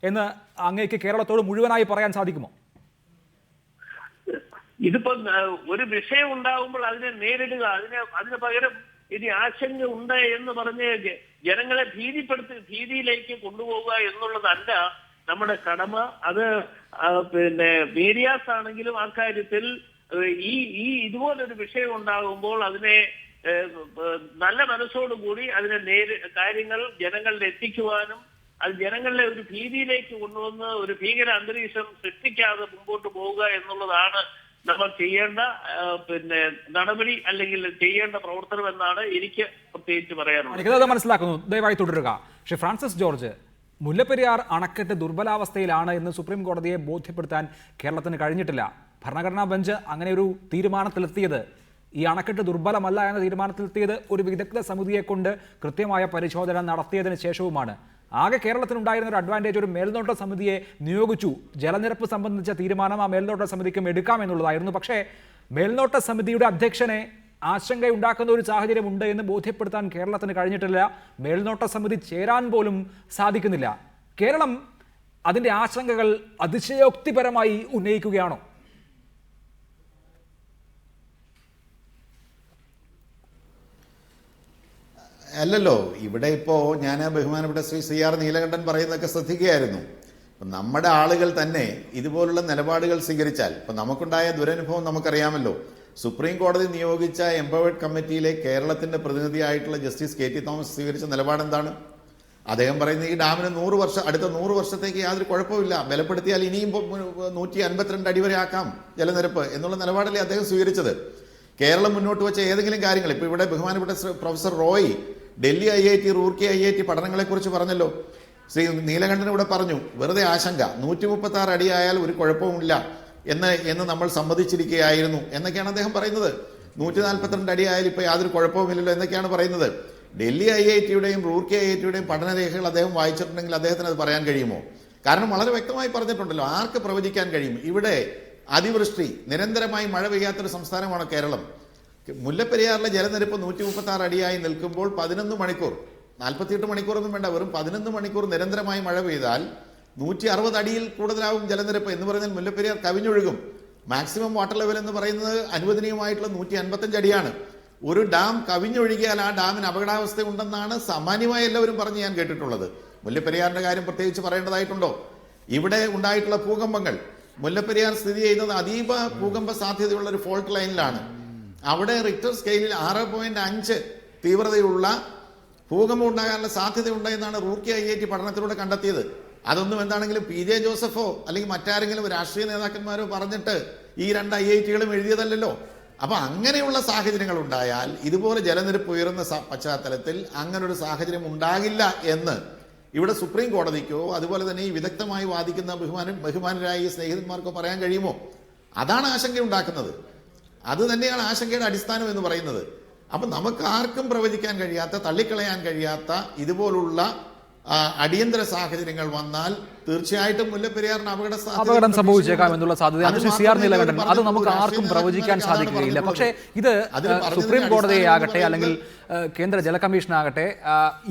എന്ന് അങ്ങേക്ക് കേരളത്തോട് മുഴുവനായി പറയാൻ സാധിക്കുമോ? ഇതിപ്പോ ഒരു വിഷയം ഉണ്ടാകുമ്പോൾ അതിനെ നേരിടുക, അതിന് പകരം ഇനി ആശങ്ക ഉണ്ട് എന്ന് പറഞ്ഞ് ജനങ്ങളെ ഭീതിയിലേക്ക് കൊണ്ടുപോവുക എന്നുള്ളതല്ല നമ്മുടെ കടമ. അത് പിന്നെ മീഡിയാസ് ആണെങ്കിലും ആ കാര്യത്തിൽ ഈ ഇതുപോലൊരു വിഷയം ഉണ്ടാകുമ്പോൾ അതിനെ നല്ല മനസ്സോടുകൂടി അതിനെ കാര്യങ്ങൾ ജനങ്ങളിൽ എത്തിക്കുവാനും അത് ജനങ്ങളെ ഒരു ഭീതിയിലേക്ക് കൊണ്ടുവന്ന് ഒരു ഭീകര അന്തരീക്ഷം സൃഷ്ടിക്കാതെ മുമ്പോട്ട് പോവുക എന്നുള്ളതാണ് നമ്മൾ ചെയ്യേണ്ട പിന്നെ നടപടി അല്ലെങ്കിൽ ചെയ്യേണ്ട പ്രവർത്തനം എന്നാണ് എനിക്ക് പ്രത്യേകിച്ച് പറയാനുള്ളത്. മനസ്സിലാക്കുന്നു. ദയവായി തുടരുക. ശ്രീ ഫ്രാൻസിസ് ജോർജ്, മുല്ലപ്പെരിയാർ അണക്കെട്ട് ദുർബലാവസ്ഥയിലാണ് എന്ന് സുപ്രീം കോടതിയെ ബോധ്യപ്പെടുത്താൻ കേരളത്തിന് കഴിഞ്ഞിട്ടില്ല. ഭരണഘടനാ ബെഞ്ച് അങ്ങനെ ഒരു തീരുമാനത്തിലെത്തിയത്, ഈ അണക്കെട്ട് ദുർബലമല്ല എന്ന തീരുമാനത്തിലെത്തിയത് ഒരു വിദഗ്ധ സമിതിയെ കൊണ്ട് കൃത്യമായ പരിശോധന നടത്തിയതിന് ശേഷവുമാണ്. ആകെ കേരളത്തിനുണ്ടായിരുന്ന ഒരു അഡ്വാൻറ്റേജ് ഒരു മേൽനോട്ട സമിതിയെ നിയോഗിച്ചു. ജലനിരപ്പ് സംബന്ധിച്ച തീരുമാനം ആ മേൽനോട്ട സമിതിക്കും എടുക്കാമെന്നുള്ളതായിരുന്നു. പക്ഷേ മേൽനോട്ട സമിതിയുടെ അധ്യക്ഷനെ ആശങ്കയുണ്ടാക്കുന്ന ഒരു സാഹചര്യം ഉണ്ട് എന്ന് ബോധ്യപ്പെടുത്താൻ കേരളത്തിന് കഴിഞ്ഞിട്ടില്ല. മേൽനോട്ട സമിതി ചേരാൻ പോലും സാധിക്കുന്നില്ല. കേരളം അതിൻ്റെ ആശങ്കകൾ അതിശയോക്തിപരമായി ഉന്നയിക്കുകയാണോ? അല്ലല്ലോ, ഇവിടെ ഇപ്പോൾ ഞാൻ ബഹുമാനപ്പെട്ട ശ്രീ CR നീലകണ്ഠൻ പറയുന്നതൊക്കെ ശ്രദ്ധിക്കുകയായിരുന്നു. നമ്മുടെ ആളുകൾ തന്നെ ഇതുപോലുള്ള നിലപാടുകൾ സ്വീകരിച്ചാൽ, ഇപ്പം നമുക്കുണ്ടായ ദുരനുഭവം നമുക്കറിയാമല്ലോ. സുപ്രീം കോടതി നിയോഗിച്ച എംപവേർഡ് കമ്മിറ്റിയിലെ കേരളത്തിന്റെ പ്രതിനിധിയായിട്ടുള്ള ജസ്റ്റിസ് KT തോമസ് സ്വീകരിച്ച നിലപാടെന്താണ്? അദ്ദേഹം പറയുന്നത് ഈ ഡാമിന് അടുത്ത 100 വർഷത്തേക്ക് യാതൊരു കുഴപ്പമില്ല, ബലപ്പെടുത്തിയാൽ ഇനിയും 152 അടി വരെ ആക്കാം ജലനിരപ്പ് എന്നുള്ള നിലപാടല്ലേ അദ്ദേഹം സ്വീകരിച്ചത്. കേരളം മുന്നോട്ട് വെച്ച ഏതെങ്കിലും കാര്യങ്ങൾ, ഇപ്പോൾ ഇവിടെ ബഹുമാനപ്പെട്ട professor Roy Delhi IIT Roorkee IIT പഠനങ്ങളെക്കുറിച്ച് പറഞ്ഞല്ലോ. ശ്രീ നീലകണ്ഠൻ ഇവിടെ പറഞ്ഞു വെറുതെ ആശങ്ക, 136 അടിയായാൽ ഒരു കുഴപ്പവുമില്ല എന്ന് നമ്മൾ സമ്മതിച്ചിരിക്കുകയായിരുന്നു എന്നൊക്കെയാണ് അദ്ദേഹം പറയുന്നത്. 142 അടിയായാലും ഇപ്പോൾ യാതൊരു കുഴപ്പവുമില്ലല്ലോ എന്നൊക്കെയാണ് പറയുന്നത്. ഡൽഹി IITയുടെയും റൂർക്കി IITയുടെയും പഠനരേഖകൾ അദ്ദേഹം വായിച്ചിട്ടുണ്ടെങ്കിൽ അദ്ദേഹത്തിന് അത് പറയാൻ കഴിയുമോ? കാരണം വളരെ വ്യക്തമായി പറഞ്ഞിട്ടുണ്ടല്ലോ, ആർക്ക് പ്രവചിക്കാൻ കഴിയും? ഇവിടെ അതിവൃഷ്ടി, നിരന്തരമായി മഴ പെയ്യാത്തൊരു സംസ്ഥാനമാണ് കേരളം. മുല്ലപ്പെരിയാറിലെ ജലനിരപ്പ് 136 അടിയായി നിൽക്കുമ്പോൾ 11 മണിക്കൂർ, 48 മണിക്കൂറൊന്നും വേണ്ട, വെറും 11 മണിക്കൂർ നിരന്തരമായി മഴ പെയ്താൽ 160 അടിയിൽ കൂടുതലാവും ജലനിരപ്പ് എന്ന് പറഞ്ഞാൽ മുല്ലപ്പെരിയാർ കവിഞ്ഞൊഴുകും. മാക്സിമം വാട്ടർ ലെവൽ എന്ന് പറയുന്നത് അനുവദനീയമായിട്ടുള്ള 155 അടിയാണ്. ഒരു ഡാം കവിഞ്ഞൊഴുകിയാൽ ആ ഡാമിന് അപകടാവസ്ഥ ഉണ്ടെന്നാണ് സാമാന്യമായി എല്ലാവരും പറഞ്ഞ് ഞാൻ കേട്ടിട്ടുള്ളത്. മുല്ലപ്പെരിയാറിന്റെ കാര്യം പ്രത്യേകിച്ച് പറയേണ്ടതായിട്ടുണ്ടോ? ഇവിടെ ഉണ്ടായിട്ടുള്ള ഭൂകമ്പങ്ങൾ, മുല്ലപ്പെരിയാർ സ്ഥിതി ചെയ്യുന്നത് അതീവ ഭൂകമ്പ സാധ്യതയുള്ള ഒരു ഫോൾട്ട് ലൈനിലാണ്. അവിടെ റിക്ടർ സ്കെയിലിൽ 6.5 തീവ്രതയുള്ള ഭൂകമ്പം ഉണ്ടാകാനുള്ള സാധ്യതയുണ്ട് എന്നാണ് റൂർക്കി IIT പഠനത്തിലൂടെ കണ്ടെത്തിയത്. അതൊന്നും എന്താണെങ്കിലും PJ ജോസഫോ അല്ലെങ്കിൽ മറ്റാരെങ്കിലും രാഷ്ട്രീയ നേതാക്കന്മാരോ പറഞ്ഞിട്ട് ഈ 2 IITകളും എഴുതിയതല്ലോ. അപ്പൊ അങ്ങനെയുള്ള സാഹചര്യങ്ങൾ ഉണ്ടായാൽ, ഇതുപോലെ ജലനിരപ്പ് ഉയരുന്ന പശ്ചാത്തലത്തിൽ അങ്ങനൊരു സാഹചര്യം ഉണ്ടാകില്ല എന്ന് ഇവിടെ സുപ്രീം കോടതിക്കോ അതുപോലെ തന്നെ ഈ വിദഗ്ധമായി വാദിക്കുന്ന ബഹുമാനരായ ഈ സ്നേഹിതന്മാർക്കോ പറയാൻ കഴിയുമോ? അതാണ് ആശങ്ക ഉണ്ടാക്കുന്നത്. അത് തന്നെയാണ് ആശങ്കയുടെ അടിസ്ഥാനം എന്ന് പറയുന്നത്. അപ്പൊ നമുക്ക് ആർക്കും പ്രവചിക്കാൻ കഴിയാത്ത, തള്ളിക്കളയാൻ കഴിയാത്ത ഇതുപോലുള്ള അടിയന്തര സാഹചര്യങ്ങൾ വന്നാൽ തീർച്ചയായിട്ടും മുല്ലപ്പെരിയാറിന് അപകടം സംഭവിച്ചേക്കാം എന്നുള്ള സാധ്യതയാണ് ശ്രീ CR നീലകണ്ഠൻ. അത് നമുക്ക് ആർക്കും പ്രവചിക്കാൻ സാധിക്കുകയില്ല. പക്ഷേ ഇത് സുപ്രീം കോടതിയെ ആകട്ടെ അല്ലെങ്കിൽ കേന്ദ്ര ജല കമ്മീഷനാകട്ടെ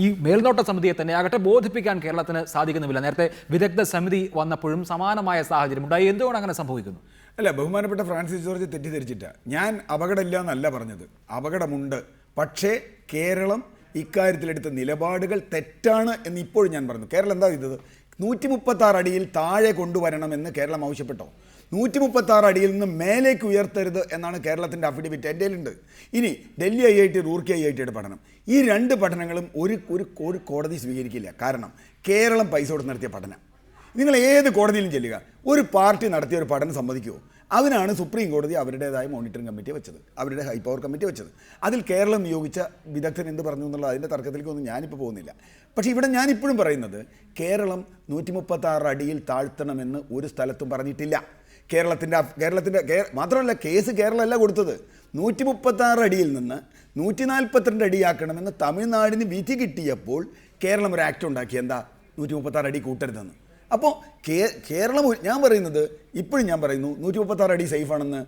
ഈ മേൽനോട്ട സമിതിയെ തന്നെ ആകട്ടെ ബോധിപ്പിക്കാൻ കേരളത്തിന് സാധിക്കുന്നുമില്ല. നേരത്തെ വിദഗ്ധ സമിതി വന്നപ്പോഴും സമാനമായ സാഹചര്യം ഉണ്ടായി. എന്തുകൊണ്ട് അങ്ങനെ സംഭവിക്കുന്നു? അല്ല, ബഹുമാനപ്പെട്ട ഫ്രാൻസിസ് ജോർജ് തെറ്റിദ്ധരിച്ചിട്ട ഞാൻ അപകടമില്ല എന്നല്ല പറഞ്ഞത്, അപകടമുണ്ട്. പക്ഷേ കേരളം ഇക്കാര്യത്തിലെടുത്ത നിലപാടുകൾ തെറ്റാണ് എന്ന് ഇപ്പോഴും ഞാൻ പറഞ്ഞു. കേരളം എന്താ ചെയ്തത്? 136 അടിയിൽ താഴെ കൊണ്ടുവരണമെന്ന് കേരളം ആവശ്യപ്പെട്ടോ? 136 അടിയിൽ നിന്ന് മേലേക്ക് ഉയർത്തരുത് എന്നാണ് കേരളത്തിൻ്റെ അഫിഡവിറ്റ് എൻ്റെ കയ്യിലുണ്ട്. ഇനി ഡൽഹി IIT, റൂർക്കി IITയുടെ പഠനം, ഈ രണ്ട് പഠനങ്ങളും ഒരു കോടതി സ്വീകരിക്കില്ല. കാരണം കേരളം പൈസ കൊടുത്ത് നടത്തിയ പഠനം. നിങ്ങൾ ഏത് കോടതിയിലും ചെല്ലുക, ഒരു പാർട്ടി നടത്തിയ ഒരു പഠനം സമ്മതിക്കുമോ? അതിനാണ് സുപ്രീം കോടതി അവരുടേതായ മോണിറ്ററിംഗ് കമ്മിറ്റി വെച്ചത്, അവരുടെ ഹൈ പവർ കമ്മിറ്റി വെച്ചത്. അതിൽ കേരളം നിയോഗിച്ച വിദഗ്ധൻ എന്ത് പറഞ്ഞു എന്നുള്ള അതിൻ്റെ തർക്കത്തിലേക്കൊന്നും ഞാനിപ്പോൾ പോകുന്നില്ല. പക്ഷേ ഇവിടെ ഞാനിപ്പോഴും പറയുന്നത് കേരളം 136 അടിയിൽ താഴ്ത്തണമെന്ന് ഒരു സ്ഥലത്തും പറഞ്ഞിട്ടില്ല. കേരളത്തിൻ്റെ മാത്രമല്ല, കേസ് കേരളമല്ല കൊടുത്തത്. 136 അടിയിൽ നിന്ന് 142 അടിയാക്കണമെന്ന് തമിഴ്നാടിന് വിധി കിട്ടിയപ്പോൾ കേരളം ഒരു ആക്ട് ഉണ്ടാക്കി, എന്താ 136 അടി കൂട്ടരുതെന്ന്. അപ്പോൾ കേരളം, ഞാൻ പറയുന്നത് ഇപ്പോഴും ഞാൻ പറയുന്നു 136 അടി സേഫാണെന്ന്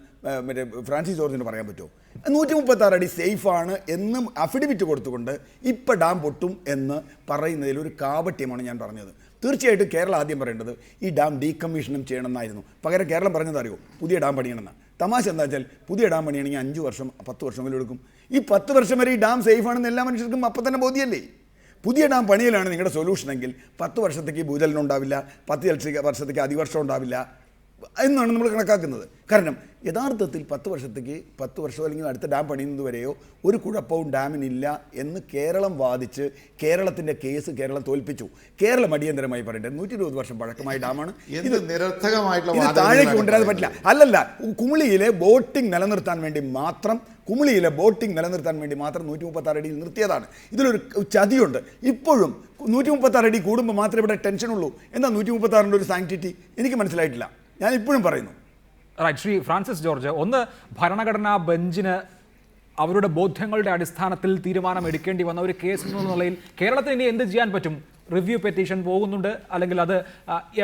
മറ്റേ ഫ്രാൻസിസ് ജോർജിന് പറയാൻ പറ്റുമോ? 136 അടി സേഫാണ് എന്ന് അഫിഡവിറ്റ് കൊടുത്തുകൊണ്ട് ഇപ്പം ഡാം പൊട്ടും എന്ന് പറയുന്നതിൽ ഒരു കാപട്യമാണ് ഞാൻ പറഞ്ഞത്. തീർച്ചയായിട്ടും കേരളം ആദ്യം പറയേണ്ടത് ഈ ഡാം ഡീകമ്മീഷനും ചെയ്യണമെന്നായിരുന്നു. പകരം കേരളം പറഞ്ഞത് അറിയോ? പുതിയ ഡാം പണിയണമെന്ന്. തമാശ എന്താ വെച്ചാൽ പുതിയ ഡാം പണിയണമെങ്കിൽ 5 വർഷം 10 വർഷം വരെ എടുക്കും. ഈ 10 വർഷം വരെ ഈ ഡാം സേഫാണെന്ന് എല്ലാ മനുഷ്യർക്കും അപ്പം തന്നെ ബോധ്യമല്ലേ? പുതിയ ഡാം പണിയിലാണ് നിങ്ങളുടെ സൊല്യൂഷനെങ്കിൽ 10 വർഷത്തേക്ക് ഭൂചലനം ഉണ്ടാവില്ല, 10 വർഷത്തേക്ക് അതിവർഷം ഉണ്ടാവില്ല എന്നാണ് നമ്മൾ കണക്കാക്കുന്നത്. കാരണം യഥാർത്ഥത്തിൽ 10 വർഷത്തേക്ക് 10 വർഷം അല്ലെങ്കിൽ അടുത്ത ഡാം പണിയുന്നത് വരെയോ ഒരു കുഴപ്പവും ഡാമിനില്ല എന്ന് കേരളം വാദിച്ച് കേരളത്തിൻ്റെ കേസ് കേരളം തോൽപ്പിച്ചു. കേരളം അടിയന്തരമായി പറയേണ്ടത് 120 വർഷം പഴക്കമായ ഡാമാണ്. ഇത് താഴേക്ക് കൊണ്ടുവരാൻ പറ്റില്ല. അല്ലല്ല, കുമിളിയിലെ ബോട്ടിംഗ് നിലനിർത്താൻ വേണ്ടി മാത്രം 136 അടിയിൽ നിർത്തിയതാണ്. ഇതിലൊരു ചതിയുണ്ട്. ഇപ്പോഴും 136 അടി കൂടുമ്പോൾ മാത്രമേ ഇവിടെ ടെൻഷനുള്ളൂ. എന്താ 136ൻ്റെ ഒരു സാങ്ക്ടിറ്റി? എനിക്ക് മനസ്സിലായിട്ടില്ല. ഞാൻ ഇപ്പോഴും പറയുന്നു. റൈറ്റ്. ശ്രീ ഫ്രാൻസിസ് ജോർജ്, ഒന്ന് ഭരണഘടനാ ബെഞ്ചിന് അവരുടെ ബോധ്യങ്ങളുടെ അടിസ്ഥാനത്തിൽ തീരുമാനം എടുക്കേണ്ടി വന്ന ഒരു കേസ് എന്ന നിലയിൽ കേരളത്തിന് ഇനി എന്ത് ചെയ്യാൻ പറ്റും? റിവ്യൂ പെറ്റീഷൻ പോകുന്നുണ്ട്, അല്ലെങ്കിൽ അത്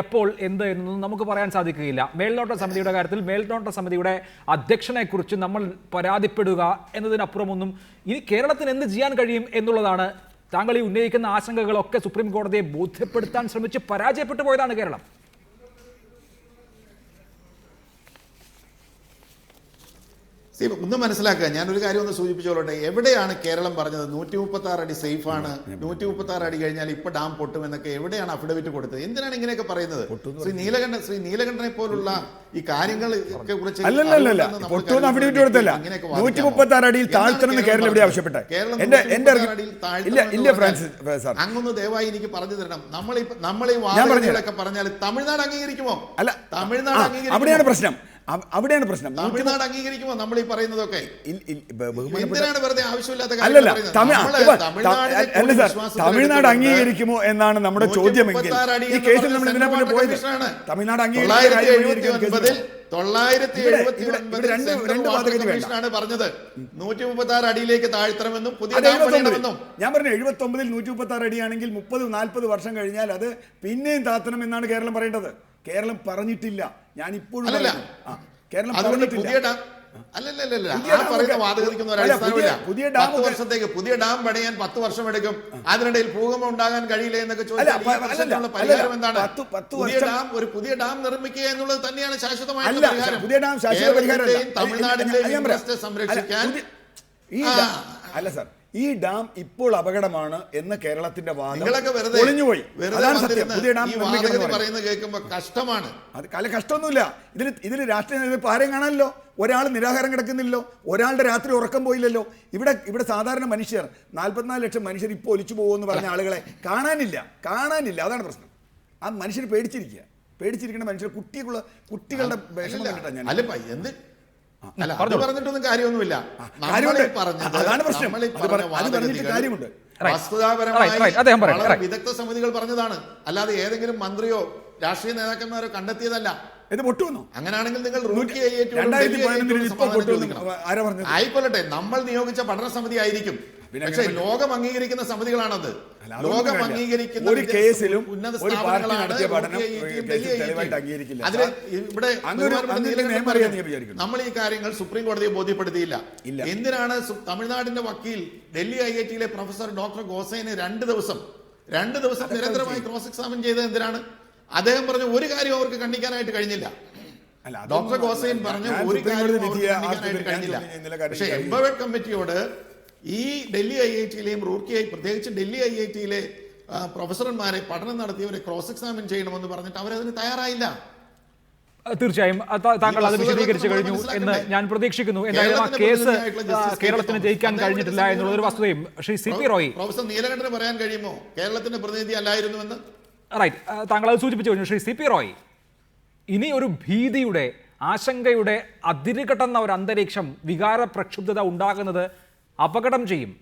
എപ്പോൾ എന്ത് എന്നൊന്നും നമുക്ക് പറയാൻ സാധിക്കുകയില്ല. മേൽനോട്ട സമിതിയുടെ കാര്യത്തിൽ മേൽനോട്ട സമിതിയുടെ അധ്യക്ഷനെക്കുറിച്ച് നമ്മൾ പരാതിപ്പെടുക എന്നതിനപ്പുറമൊന്നും ഇനി കേരളത്തിന് എന്ത് ചെയ്യാൻ കഴിയും എന്നുള്ളതാണ്. താങ്കൾ ഈ ഉന്നയിക്കുന്ന ആശങ്കകളൊക്കെ സുപ്രീം കോടതിയെ ബോധ്യപ്പെടുത്താൻ ശ്രമിച്ച് പരാജയപ്പെട്ടു പോയതാണ് കേരളം. ഒന്ന് മനസ്സിലാക്കുക. ഞാനൊരു കാര്യം ഒന്ന് സൂചിപ്പിച്ചോളട്ടെ. എവിടെയാണ് കേരളം പറഞ്ഞത് 136 അടി സേഫാണ്, 136 അടി കഴിഞ്ഞാൽ ഇപ്പൊ ഡാം പൊട്ടുമെന്നൊക്കെ എവിടെയാണ് അഫിഡവിറ്റ് കൊടുത്തത്? എന്തിനാണ് ഇങ്ങനെയൊക്കെ പറയുന്നത്? ശ്രീ നീലകണ്ഠനെ പോലുള്ള ഈ കാര്യങ്ങൾ കുറിച്ച് 136 അടിയിൽ താഴ്ത്തണമെന്ന് കേരളം എവിടെ ആവശ്യപ്പെട്ടെ? അങ്ങൊന്ന് ദയവായി എനിക്ക് പറഞ്ഞു തരണം. നമ്മൾ ഈ വാദങ്ങളൊക്കെ പറഞ്ഞാൽ തമിഴ്നാട് അംഗീകരിക്കുമോ? അല്ല, തമിഴ്നാട് അവിടെയാണ് പ്രശ്നം. തമിഴ്നാട് അംഗീകരിക്കുമോ നമ്മൾ ഈ പറയുന്നതൊക്കെ? എന്തിനാണ് വെറുതെ ആവശ്യമില്ലാത്ത തമിഴ്നാട് അംഗീകരിക്കുമോ എന്നാണ് നമ്മുടെ ചോദ്യമെങ്കിൽ ഈ കേസിൽ നമ്മൾ ഇതിനെ പോയത് തമിഴ്നാട് പറഞ്ഞത് 136 അടിയിലേക്ക് താഴ്ത്തണമെന്നും പുതിയ ഞാൻ പറഞ്ഞു 79-ൽ 136 അടിയാണെങ്കിൽ 30-40 വർഷം കഴിഞ്ഞാൽ അത് പിന്നെയും താത്തണം എന്നാണ് കേരളം പറയേണ്ടത്. കേരളം പറഞ്ഞിട്ടില്ല. ഞാൻ ഇപ്പോഴും കേരളം പറഞ്ഞിട്ടില്ല. പുതിയ ഡാം പണിയാൻ 10 വർഷം എടുക്കും, അതിനിടയിൽ ഭൂകമ്പം ഉണ്ടാകാൻ കഴിയില്ല എന്നൊക്കെ ചോദിച്ചാൽ പരിഹാരം എന്താണ്? പുതിയ ഡാം നിർമ്മിക്കുക എന്നുള്ളത് തന്നെയാണ് ശാശ്വതമായ തമിഴ്നാടിന്റെയും സംരക്ഷിക്കാൻ. അല്ല സാർ, ഈ ഡാം ഇപ്പോൾ അപകടമാണ് എന്ന് കേരളത്തിന്റെ വാദം ഒളിഞ്ഞുപോയി. കഷ്ടമാണ്. അത് കഷ്ടമൊന്നുമില്ല. ഇതിൽ രാഷ്ട്രീയ നേതൃത്വം ആരെയും കാണാനല്ലോ. ഒരാൾ നിരാഹാരം കിടക്കുന്നില്ലല്ലോ, ഒരാളുടെ രാത്രി ഉറക്കം പോയില്ലല്ലോ. ഇവിടെ സാധാരണ മനുഷ്യർ 44 ലക്ഷം മനുഷ്യർ ഇപ്പോൾ ഒലിച്ചു പോകുമെന്ന് പറഞ്ഞ ആളുകളെ കാണാനില്ല. അതാണ് പ്രശ്നം. ആ മനുഷ്യർ പേടിച്ചിരിക്കുന്ന മനുഷ്യർ കുട്ടികളുടെ വിഷമം കണ്ടിട്ടാണ് ഞാൻ. അല്ല, അത് പറഞ്ഞിട്ടൊന്നും കാര്യമൊന്നുമില്ല. വസ്തുതാപരമായി വിദഗ്ധ സമിതികൾ പറഞ്ഞതാണ്, അല്ലാതെ ഏതെങ്കിലും മന്ത്രിയോ രാഷ്ട്രീയ നേതാക്കന്മാരോ കണ്ടെത്തിയതല്ല. ഇത് പൊട്ടുവന്നോ? അങ്ങനെയാണെങ്കിൽ നിങ്ങൾ ആയിക്കൊള്ളട്ടെ, നമ്മൾ നിയോഗിച്ച പഠന സമിതി ആയിരിക്കും. പക്ഷേ ലോകം അംഗീകരിക്കുന്ന സമിതികളാണത്. ലോകം അംഗീകരിക്കുന്ന ഒരു കേസിലും ഇവിടെ നമ്മൾ ഈ കാര്യങ്ങൾ സുപ്രീം കോടതിയെ ബോധ്യപ്പെടുത്തിയില്ല. എന്തിനാണ് തമിഴ്നാടിന്റെ വക്കീൽ ഡൽഹി IITയിലെ പ്രൊഫസർ ഡോക്ടർ ഗോസൈനെ 2 ദിവസം നിരന്തരമായി ക്രോസ് എക്സാമിൻ ചെയ്തത് എന്തിനാണ്? അദ്ദേഹം പറഞ്ഞു ഒരു കാര്യം അവർക്ക് കണ്ണിക്കാനായിട്ട് കഴിഞ്ഞില്ല. ഡോക്ടർ ഗോസൈൻ പറഞ്ഞു ഒരു കാര്യം കണ്ണിക്കാനായിട്ട് കഴിഞ്ഞില്ല. പക്ഷേ എംപവേർഡ് കമ്മിറ്റിയോട് ഈ ഡൽഹി IITയിലെയും പ്രത്യേകിച്ച് ഡൽഹി IITയിലെ പ്രൊഫസർമാരെ പഠനം നടത്തിയവരെ ക്രോസ് എക്സാമിൻ ചെയ്യണമെന്ന് പറഞ്ഞിട്ട് അവരതിന് തയ്യാറായില്ല. തീർച്ചയായും താങ്കൾ അത് വിശദീകരിച്ചു കഴിഞ്ഞു എന്ന് ഞാൻ പ്രതീക്ഷിക്കുന്നു. എന്തായാലും ആ കേസ് കേരളത്തിന് ജയിക്കാൻ കഴിഞ്ഞിട്ടില്ല എന്നുള്ളൊരു വസ്തുതയും Shri C P Roy professor നീലകണ്ഠന് പറയാൻ കഴിയുമോ കേരളത്തിന്റെ പ്രതിനിധി അല്ലായിരുന്നുവെന്ന്? റൈറ്റ്, താങ്കൾ അത് സൂചിപ്പിച്ചു കഴിഞ്ഞു. ശ്രീ സി പി റോയ്, ഇനി ഒരു ഭീതിയുടെ ആശങ്കയുടെ അതിരുകടന്ന ഒരു അന്തരീക്ഷം, വികാര പ്രക്ഷുബ്ധത ഉണ്ടാകുന്നത് അപകടം ചെയ്യും.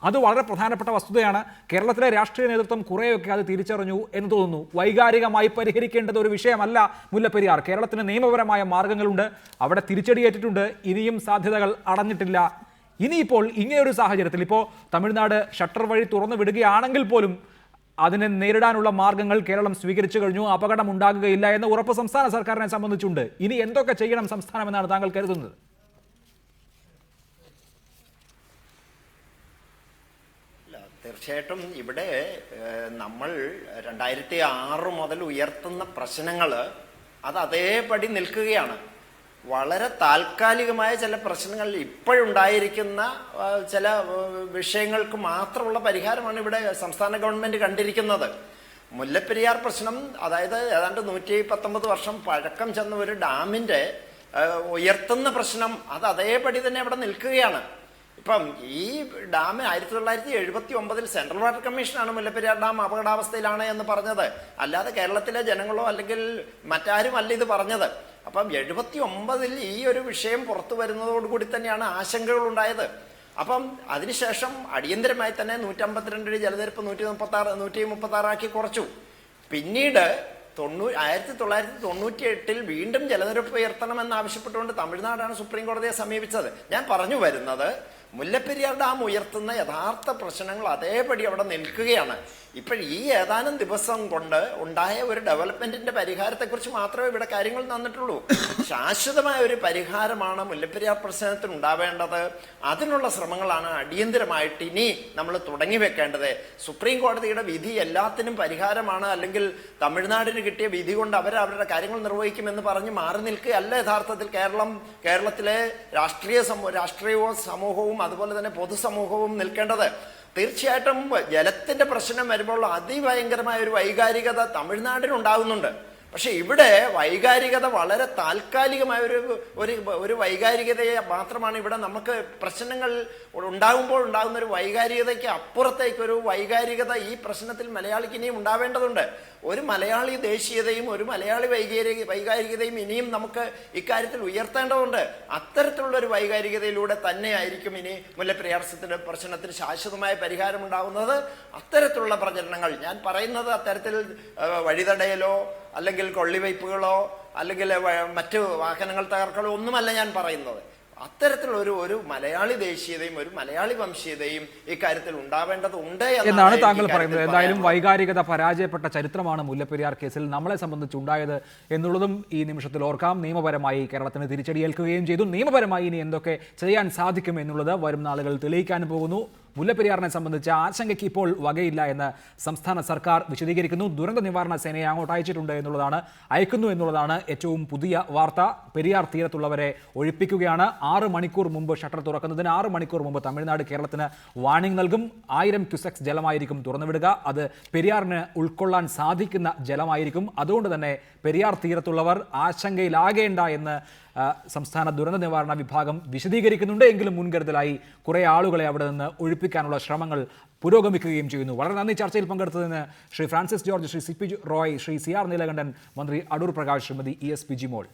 അത് വളരെ പ്രധാനപ്പെട്ട വസ്തുതയാണ്. കേരളത്തിലെ രാഷ്ട്രീയ നേതൃത്വം കുറേയൊക്കെ അത് തിരിച്ചറിഞ്ഞു എന്ന് തോന്നുന്നു. വൈകാരികമായി പരിഹരിക്കേണ്ടത് ഒരു വിഷയമല്ല മുല്ലപ്പെരിയാർ. കേരളത്തിന് നിയമപരമായ മാർഗങ്ങളുണ്ട്, അവിടെ തിരിച്ചടിയേറ്റിട്ടുണ്ട്, ഇനിയും സാധ്യതകൾ അടഞ്ഞിട്ടില്ല. ഇനിയിപ്പോൾ ഇങ്ങനെയൊരു സാഹചര്യത്തിൽ ഇപ്പോൾ തമിഴ്നാട് ഷട്ടർ വഴി തുറന്നു വിടുകയാണെങ്കിൽ പോലും അതിനെ നേരിടാനുള്ള മാർഗങ്ങൾ കേരളം സ്വീകരിച്ചു കഴിഞ്ഞു. അപകടം ഉണ്ടാകുകയില്ല എന്ന ഉറപ്പ് സംസ്ഥാന സർക്കാരിനെ സംബന്ധിച്ചുണ്ട്. ഇനി എന്തൊക്കെ ചെയ്യണം സംസ്ഥാനം എന്നാണ് താങ്കൾ കരുതുന്നത്? തീർച്ചയായിട്ടും ഇവിടെ നമ്മൾ 2006 മുതൽ ഉയർത്തുന്ന പ്രശ്നങ്ങൾ അത് അതേപടി നിൽക്കുകയാണ്. വളരെ താൽക്കാലികമായ ചില പ്രശ്നങ്ങൾ ഇപ്പോഴുണ്ടായിരിക്കുന്ന ചില വിഷയങ്ങൾക്ക് മാത്രമുള്ള പരിഹാരമാണ് ഇവിടെ സംസ്ഥാന ഗവൺമെന്റ് കണ്ടിരിക്കുന്നത്. മുല്ലപ്പെരിയാർ പ്രശ്നം, അതായത് ഏതാണ്ട് 119 വർഷം പഴക്കം ചെന്ന ഒരു ഡാമിന്റെ ഉയർത്തുന്ന പ്രശ്നം അത് അതേപടി തന്നെ അവിടെ നിൽക്കുകയാണ്. ഇപ്പം ഈ ഡാം 1979 സെൻട്രൽ വാട്ടർ കമ്മീഷനാണ് മുല്ലപ്പെരിയാർ ഡാം അപകടാവസ്ഥയിലാണ് എന്ന് പറഞ്ഞത്, അല്ലാതെ കേരളത്തിലെ ജനങ്ങളോ അല്ലെങ്കിൽ മറ്റാരും അല്ല ഇത് പറഞ്ഞത്. അപ്പം 79 ഈ ഒരു വിഷയം പുറത്തു വരുന്നതോടുകൂടി തന്നെയാണ് ആശങ്കകൾ ഉണ്ടായത്. അപ്പം അതിനുശേഷം അടിയന്തരമായി തന്നെ 152 ജലനിരപ്പ് 136 ആക്കി കുറച്ചു. പിന്നീട് 1998 വീണ്ടും ജലനിരപ്പ് ഉയർത്തണമെന്ന് ആവശ്യപ്പെട്ടുകൊണ്ട് തമിഴ്നാടാണ് സുപ്രീം കോടതിയെ സമീപിച്ചത്. ഞാൻ പറഞ്ഞു വരുന്നത്, മുല്ലപ്പെരിയാർ ഡാം ഉയർത്തുന്ന യഥാർത്ഥ പ്രശ്നങ്ങൾ അതേപടി അവിടെ നിൽക്കുകയാണ്. ഇപ്പോൾ ഈ ഏതാനും ദിവസം കൊണ്ട് ഉണ്ടായ ഒരു ഡെവലപ്മെന്റിന്റെ പരിഹാരത്തെക്കുറിച്ച് മാത്രമേ ഇവിടെ കാര്യങ്ങൾ തന്നിട്ടുള്ളൂ. ശാശ്വതമായ ഒരു പരിഹാരമാണ് മുല്ലപ്പെരിയാർ പ്രശ്നത്തിന് ഉണ്ടാവേണ്ടത്. അതിനുള്ള ശ്രമങ്ങളാണ് അടിയന്തരമായിട്ട് ഇനി നമ്മൾ തുടങ്ങി വെക്കേണ്ടത്. സുപ്രീം കോടതിയുടെ വിധി എല്ലാത്തിനും പരിഹാരമാണ്, അല്ലെങ്കിൽ തമിഴ്നാടിന് കിട്ടിയ വിധി കൊണ്ട് അവരുടെ കാര്യങ്ങൾ നിർവഹിക്കുമെന്ന് പറഞ്ഞ് മാറി നിൽക്കുകയല്ല യഥാർത്ഥത്തിൽ കേരളത്തിലെ രാഷ്ട്രീയവും സമൂഹവും അതുപോലെ തന്നെ പൊതുസമൂഹവും നിൽക്കേണ്ടത്. തീർച്ചയായിട്ടും ജലത്തിന്റെ പ്രശ്നം വരുമ്പോൾ അതിഭയങ്കരമായ ഒരു വൈകാരികത തമിഴ്നാടിനുണ്ടാകുന്നുണ്ട്. പക്ഷെ ഇവിടെ വൈകാരികത വളരെ താൽക്കാലികമായ ഒരു വൈകാരികതയെ മാത്രമാണ് ഇവിടെ നമുക്ക് പ്രശ്നങ്ങൾ ഉണ്ടാകുമ്പോൾ ഉണ്ടാകുന്ന ഒരു വൈകാരികതയ്ക്ക് അപ്പുറത്തേക്ക് ഒരു വൈകാരികത ഈ പ്രശ്നത്തിൽ മലയാളിക്ക് ഇനിയും ഉണ്ടാവേണ്ടതുണ്ട്. ഒരു മലയാളി ദേശീയതയും ഒരു മലയാളി വൈകാരികതയും ഇനിയും നമുക്ക് ഇക്കാര്യത്തിൽ ഉയർത്തേണ്ടതുണ്ട്. അത്തരത്തിലുള്ള ഒരു വൈകാരികതയിലൂടെ തന്നെയായിരിക്കും ഇനി മുല്ലപ്പെരിയാർ പ്രശ്നത്തിന് ശാശ്വതമായ പരിഹാരം ഉണ്ടാകുന്നത്. അത്തരത്തിലുള്ള പ്രചരണങ്ങൾ ഞാൻ പറയുന്നത് അത്തരത്തിൽ വഴിതടയലോ അല്ലെങ്കിൽ കൊള്ളിവയ്പ്പുകളോ അല്ലെങ്കിൽ മറ്റു വാഹനങ്ങൾ തകർക്കലോ ഒന്നുമല്ല ഞാൻ പറയുന്നത്. അത്തരത്തിലുള്ള ഒരു മലയാളി ദേശീയതയും ഒരു മലയാളി വംശീയതയും ഇക്കാര്യത്തിൽ ഉണ്ടാവേണ്ടതുണ്ട് എന്നാണ് താങ്കൾ പറയുന്നത്. എന്തായാലും വൈകാരികത പരാജയപ്പെട്ട ചരിത്രമാണ് മുല്ലപ്പെരിയാർ കേസിൽ നമ്മളെ സംബന്ധിച്ചുണ്ടായത് എന്നുള്ളതും ഈ നിമിഷത്തിൽ ഓർക്കാം. നിയമപരമായി കേരളത്തിന് തിരിച്ചടിയേൽക്കുകയും ചെയ്തു. നിയമപരമായി ഇനി എന്തൊക്കെ ചെയ്യാൻ സാധിക്കും എന്നുള്ളത് വരും നാളുകൾ തെളിയിക്കാൻ പോകുന്നു. മുല്ലപ്പെരിയാറിനെ സംബന്ധിച്ച ആശങ്കയ്ക്ക് ഇപ്പോൾ വകയില്ല എന്ന് സംസ്ഥാന സർക്കാർ വിശദീകരിക്കുന്നു. ദുരന്ത നിവാരണ സേനയെ അങ്ങോട്ട് അയക്കുന്നു എന്നുള്ളതാണ് ഏറ്റവും പുതിയ വാർത്ത. പെരിയാർ തീരത്തുള്ളവരെ ഒഴിപ്പിക്കുകയാണ്. 6 മണിക്കൂർ മുമ്പ് ഷട്ടർ തുറക്കുന്നതിന് 6 മണിക്കൂർ മുമ്പ് തമിഴ്നാട് കേരളത്തിന് വാർണിംഗ് നൽകും. 1000 ക്യുസെക്സ് ജലമായിരിക്കും തുറന്നുവിടുക. അത് പെരിയാറിന് ഉൾക്കൊള്ളാൻ സാധിക്കുന്ന ജലമായിരിക്കും. അതുകൊണ്ട് തന്നെ പെരിയാർ തീരത്തുള്ളവർ ആശങ്കയിലാകേണ്ട എന്ന് സംസ്ഥാന ദുരന്ത നിവാരണ വിഭാഗം വിശദീകരിക്കുന്നുണ്ട്. എങ്കിലും മുൻകരുതലായി കുറേ ആളുകളെ അവിടെ നിന്ന് ഒഴിപ്പിക്കാനുള്ള ശ്രമങ്ങൾ പുരോഗമിക്കുകയും ചെയ്യുന്നു. വളരെ നന്ദി ചർച്ചയിൽ പങ്കെടുത്തതിന് Shri Francis George, Shri C P Roy, Shri CR Neelakantan, മന്ത്രി അടൂർ പ്രകാശ്, ശ്രീമതി ESP ജിമോൾ.